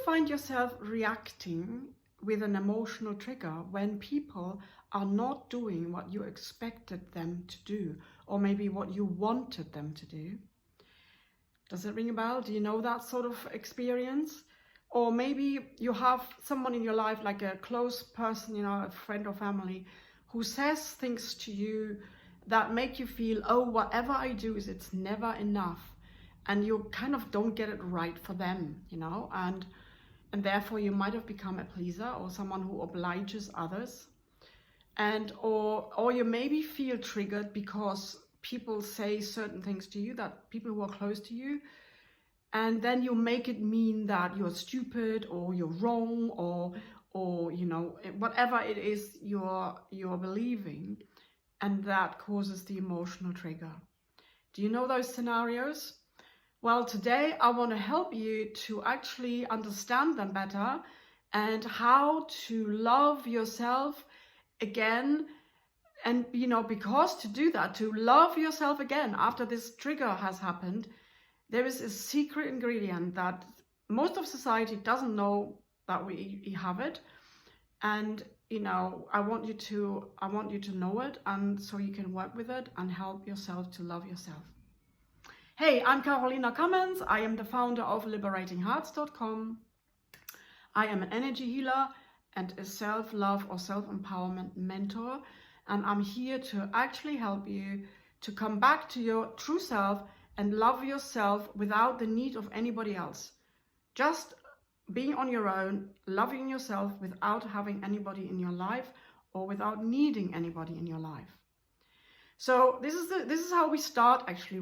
find yourself reacting with an emotional trigger when people are not doing what you expected them to do, or maybe what you wanted them to do? Does it ring a bell? Do you know that sort of experience? Or maybe you have someone in your life, like a close person, you know, a friend or family, who says things to you that make you feel, oh, whatever I do it's never enough. And you kind of don't get it right for them, you know, and therefore you might have become a pleaser or someone who obliges others. And or you maybe feel triggered because people say certain things to you, that people who are close to you, and then you make it mean that you're stupid or you're wrong, or you know, whatever it is you're believing, and that causes the emotional trigger. Do you know those scenarios? Well, today I want to help you to actually understand them better and how to love yourself again. And you know, because to do that, to love yourself again after this trigger has happened, there is a secret ingredient that most of society doesn't know that we have it. And you know, I want you to know it, and so you can work with it and help yourself to love yourself. Hey, I'm Cummins. I am the founder of liberatinghearts.com. I am an energy healer and a self-love or self-empowerment mentor, and I'm here to actually help you to come back to your true self and love yourself without the need of anybody else. Just being on your own, loving yourself without having anybody in your life or without needing anybody in your life. So this is how we start actually.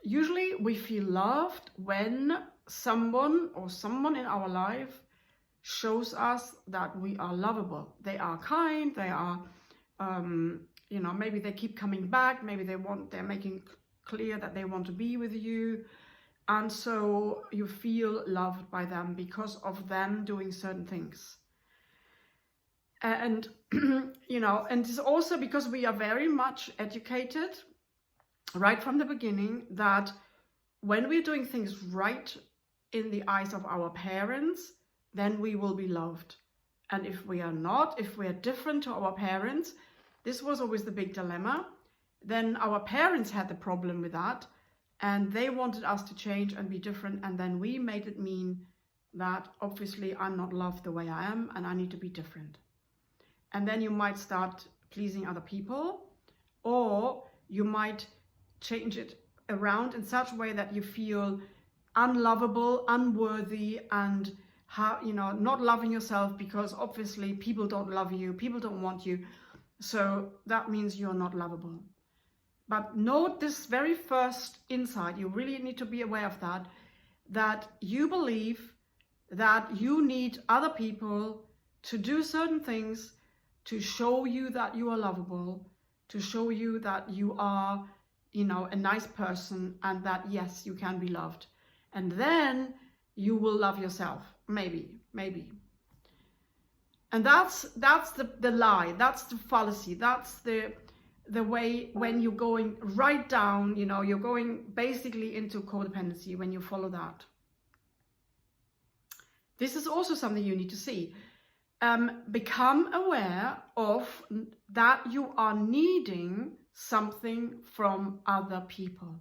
Usually we feel loved when someone in our life shows us that we are lovable. They are kind, they are, you know, maybe they keep coming back, maybe they're making clear that they want to be with you. And so you feel loved by them because of them doing certain things. And, you know, and it's also because we are very much educated right from the beginning that when we're doing things right in the eyes of our parents, then we will be loved. And if we are not, if we are different to our parents, this was always the big dilemma, then our parents had the problem with that, and they wanted us to change and be different, and then we made it mean that obviously I'm not loved the way I am and I need to be different. And then you might start pleasing other people, or you might change it around in such a way that you feel unlovable, unworthy, and you know, not loving yourself because obviously people don't love you, people don't want you, so that means you're not lovable. But note this very first insight, you really need to be aware of that you believe that you need other people to do certain things to show you that you are lovable, to show you that you are, you know, a nice person, and that yes, you can be loved. And then you will love yourself, maybe. And that's the lie, that's the fallacy, that's the way when you're going right down, you know, you're going basically into codependency when you follow that. This is also something you need to see. Become aware of that you are needing something from other people.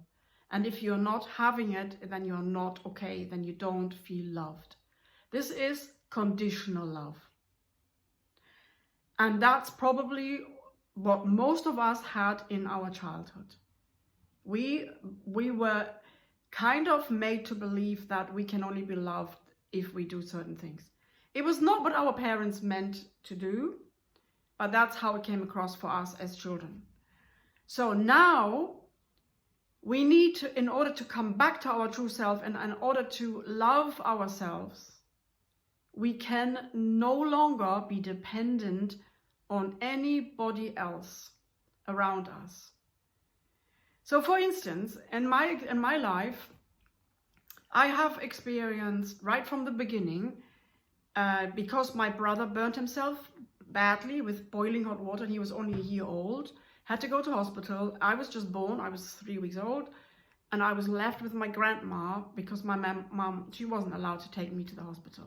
And if you're not having it, then you're not okay, then you don't feel loved. This is conditional love. And that's probably what most of us had in our childhood. We were kind of made to believe that we can only be loved if we do certain things. It was not what our parents meant to do, but that's how it came across for us as children. So now we need to, in order to come back to our true self and in order to love ourselves, we can no longer be dependent on anybody else around us. So for instance, in my life, I have experienced right from the beginning, because my brother burnt himself badly with boiling hot water. He was only a year old, had to go to hospital. I was just born, I was 3 weeks old, and I was left with my grandma because my mom, she wasn't allowed to take me to the hospital.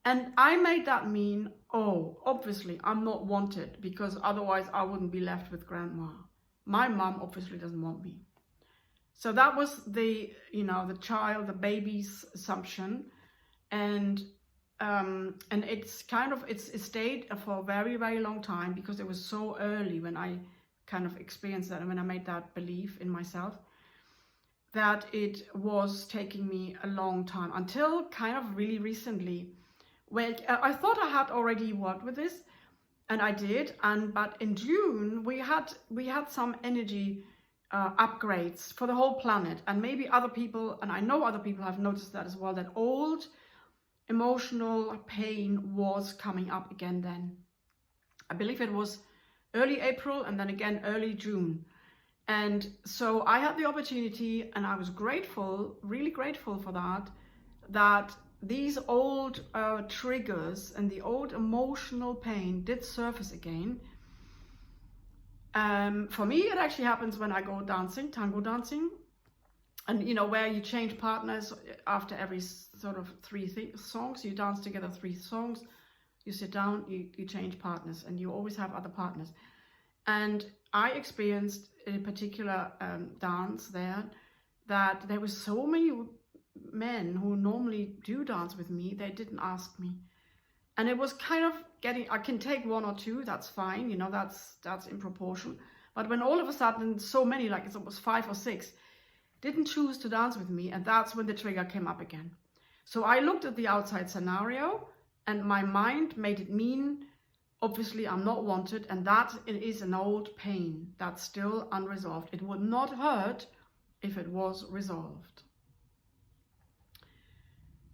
And I made that mean, oh, obviously I'm not wanted because otherwise I wouldn't be left with grandma. My mom obviously doesn't want me. So that was the, the baby's assumption. And it's it stayed for a very, very long time because it was so early when I kind of experienced that and when I made that belief in myself, that it was taking me a long time until kind of really recently. Well, I thought I had already worked with this, and I did. But in June we had some energy upgrades for the whole planet, and maybe other people, and I know other people have noticed that as well, that old emotional pain was coming up again then. I believe it was early April and then again early June. And so I had the opportunity, and I was grateful, really grateful for that these old triggers and the old emotional pain did surface again. For me, it actually happens when I go dancing, tango dancing, and where you change partners after every sort of 3 songs. You dance together 3 songs, you sit down, you change partners, and you always have other partners. And I experienced in a particular dance there that there were so many men who normally do dance with me, they didn't ask me. And it was kind of getting, I can take 1 or 2, that's fine, that's in proportion. But when all of a sudden so many, like it was 5 or 6, didn't choose to dance with me, and that's when the trigger came up again. So I looked at the outside scenario, and my mind made it mean, obviously I'm not wanted, and that it is an old pain that's still unresolved. It would not hurt if it was resolved.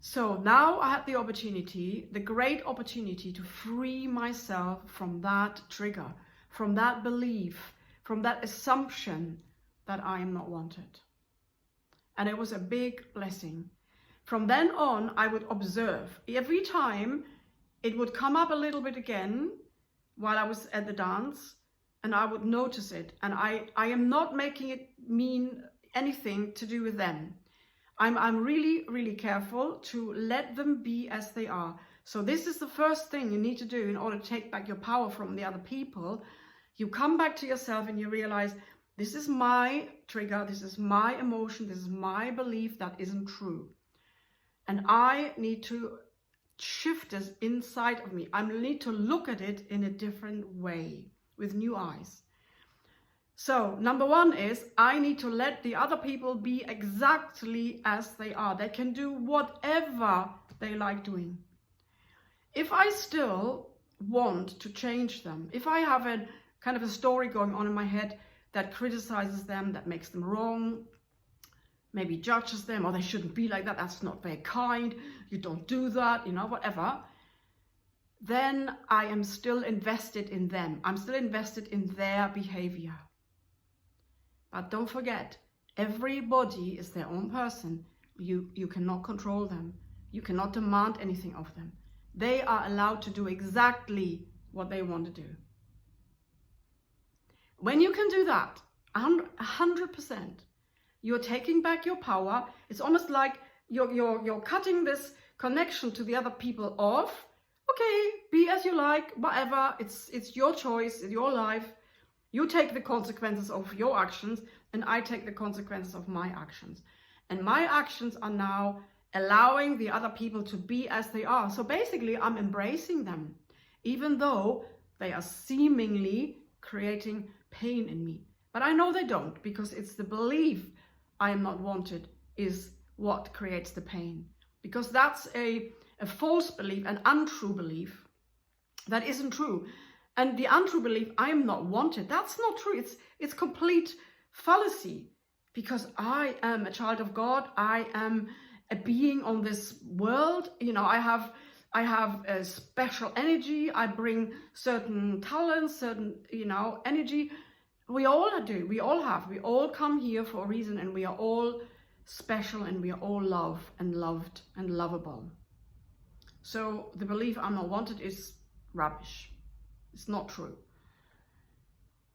So now I had the opportunity, the great opportunity, to free myself from that trigger, from that belief, from that assumption that I am not wanted. And it was a big blessing. From then on, I would observe. Every time it would come up a little bit again while I was at the dance, and I would notice it. And I am not making it mean anything to do with them. I'm really, really careful to let them be as they are. So this is the first thing you need to do in order to take back your power from the other people. You come back to yourself and you realize, this is my trigger, this is my emotion, this is my belief that isn't true. And I need to shift this inside of me. I need to look at it in a different way, with new eyes. So number 1 is, I need to let the other people be exactly as they are. They can do whatever they like doing. If I still want to change them, if I have a kind of a story going on in my head that criticizes them, that makes them wrong, maybe judges them, or they shouldn't be like that, that's not very kind, you don't do that, whatever, then I am still invested in them. I'm still invested in their behavior. But don't forget, everybody is their own person. You cannot control them. You cannot demand anything of them. They are allowed to do exactly what they want to do. When you can do that, 100%, you're taking back your power. It's almost like you're cutting this connection to the other people off. Okay, be as you like, whatever. It's your choice, it's your life. You take the consequences of your actions, and I take the consequences of my actions. And my actions are now allowing the other people to be as they are. So basically, I'm embracing them, even though they are seemingly creating pain in me. But I know they don't, because it's the belief I am not wanted is what creates the pain. Because that's a false belief, an untrue belief that isn't true. And the untrue belief, I am not wanted, that's not true. It's complete fallacy, because I am a child of God. I am a being on this world. I have a special energy. I bring certain talents, certain, energy. We all do. We all have. We all come here for a reason, and we are all special, and we are all loved and lovable. So the belief I'm not wanted is rubbish. It's not true.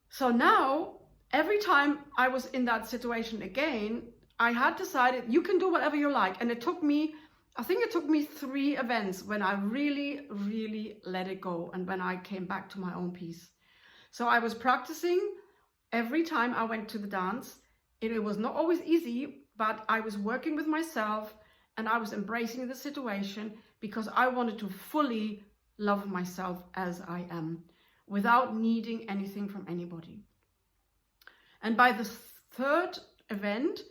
So now every time I was in that situation again, I had decided you can do whatever you like. And it took me, I think it took me 3 events when I really, really let it go and when I came back to my own peace. So I was practicing every time I went to the dance. It was not always easy, but I was working with myself and I was embracing the situation because I wanted to fully love myself as I am without needing anything from anybody. And by the 3rd event,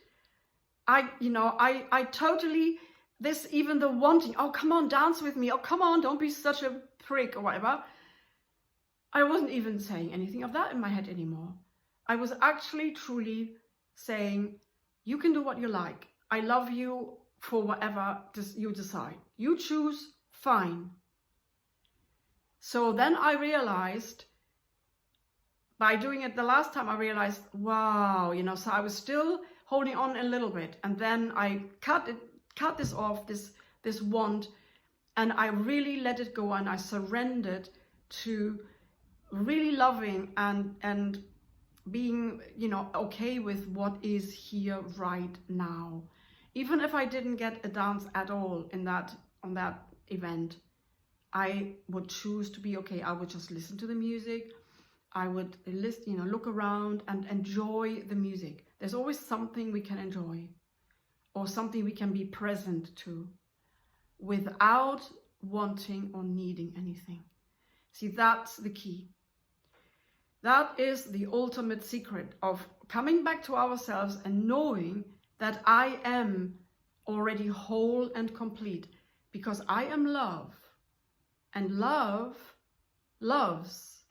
I totally, this, even the wanting, oh, come on, dance with me. Oh, come on, don't be such a prick or whatever. I wasn't even saying anything of that in my head anymore. I was actually truly saying, you can do what you like. I love you for whatever you decide. You choose, fine. So then I realized, by doing it the last time, I realized, wow, so I was still holding on a little bit. And then I cut this off, this want, and I really let it go and I surrendered to really loving and being, okay with what is here right now. Even if I didn't get a dance at all on that event, I would choose to be okay. I would just listen to the music. I would look around and enjoy the music. There's always something we can enjoy or something we can be present to without wanting or needing anything. See, that's the key. That is the ultimate secret of coming back to ourselves and knowing that I am already whole and complete because I am love. And love loves.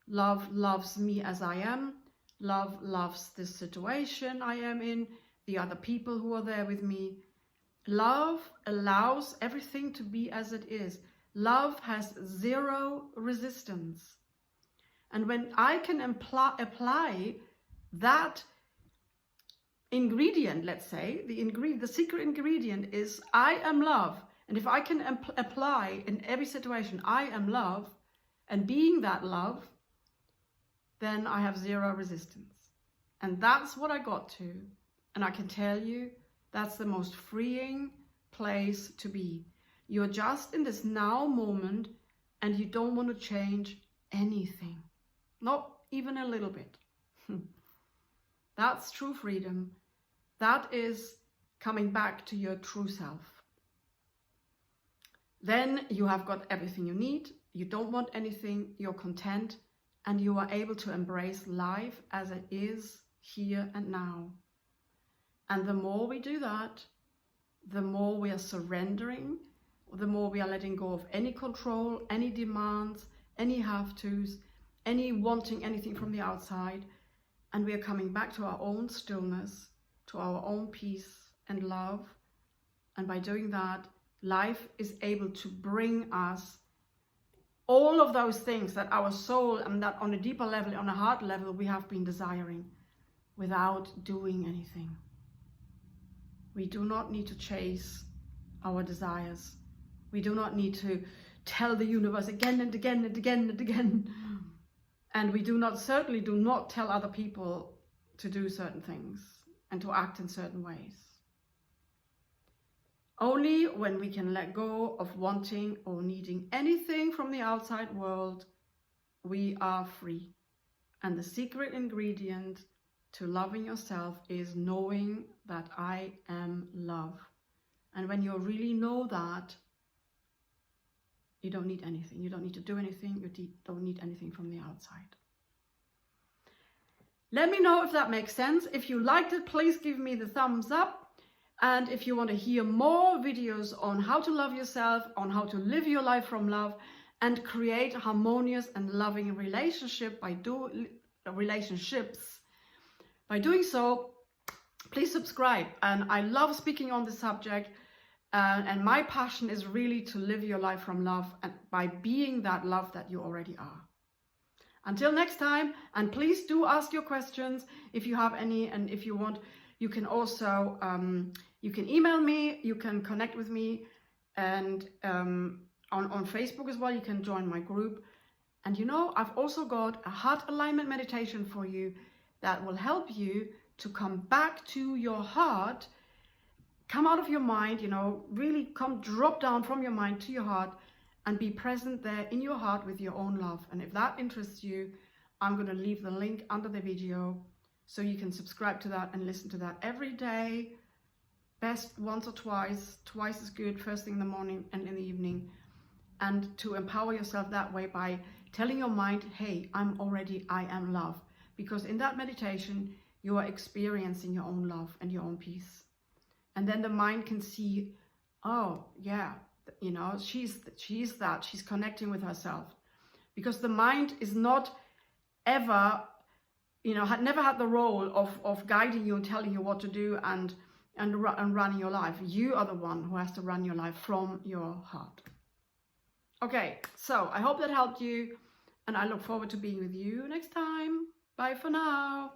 Love loves me as I am. Love loves this situation I am in, the other people who are there with me. Love allows everything to be as it is. Love has 0 resistance. And when I can apply that ingredient, let's say, the secret ingredient is I am love. And if I can apply in every situation, I am love, and being that love, then I have 0 resistance. And that's what I got to. And I can tell you, that's the most freeing place to be. You're just in this now moment and you don't want to change anything. Not even a little bit. That's true freedom. That is coming back to your true self. Then you have got everything you need. You don't want anything. You're content. And you are able to embrace life as it is here and now. And the more we do that, the more we are surrendering, the more we are letting go of any control, any demands, any have-tos, any wanting anything from the outside. And we are coming back to our own stillness, to our own peace and love. And by doing that, life is able to bring us all of those things that our soul and that on a deeper level, on a heart level, we have been desiring without doing anything. We do not need to chase our desires. We do not need to tell the universe again and again and again and again. And we certainly do not tell other people to do certain things and to act in certain ways. Only when we can let go of wanting or needing anything from the outside world, we are free. And the secret ingredient to loving yourself is knowing that I am love. And when you really know that, you don't need anything. You don't need to do anything. You don't need anything from the outside. Let me know if that makes sense. If you liked it, please give me the thumbs up. And if you want to hear more videos on how to love yourself, on how to live your life from love and create harmonious and loving relationships by doing so, please subscribe. And I love speaking on this subject. And my passion is really to live your life from love and by being that love that you already are. Until next time, and please do ask your questions if you have any, and if you want, you can also you can email me, you can connect with me, and on Facebook as well. You can join my group. And I've also got a heart alignment meditation for you that will help you to come back to your heart, come out of your mind, you know, really drop down from your mind to your heart and be present there in your heart with your own love. And if that interests you, I'm going to leave the link under the video so you can subscribe to that and listen to that every day. Best once or twice is good, first thing in the morning and in the evening. And to empower yourself that way by telling your mind, hey, I am love. Because in that meditation, you are experiencing your own love and your own peace. And then the mind can see, oh yeah, you know, she's connecting with herself. Because the mind is not ever, you know, never had the role of guiding you and telling you what to do and running your life. You are the one who has to run your life from your heart. Okay, so I hope that helped you, and I look forward to being with you next time. Bye for now.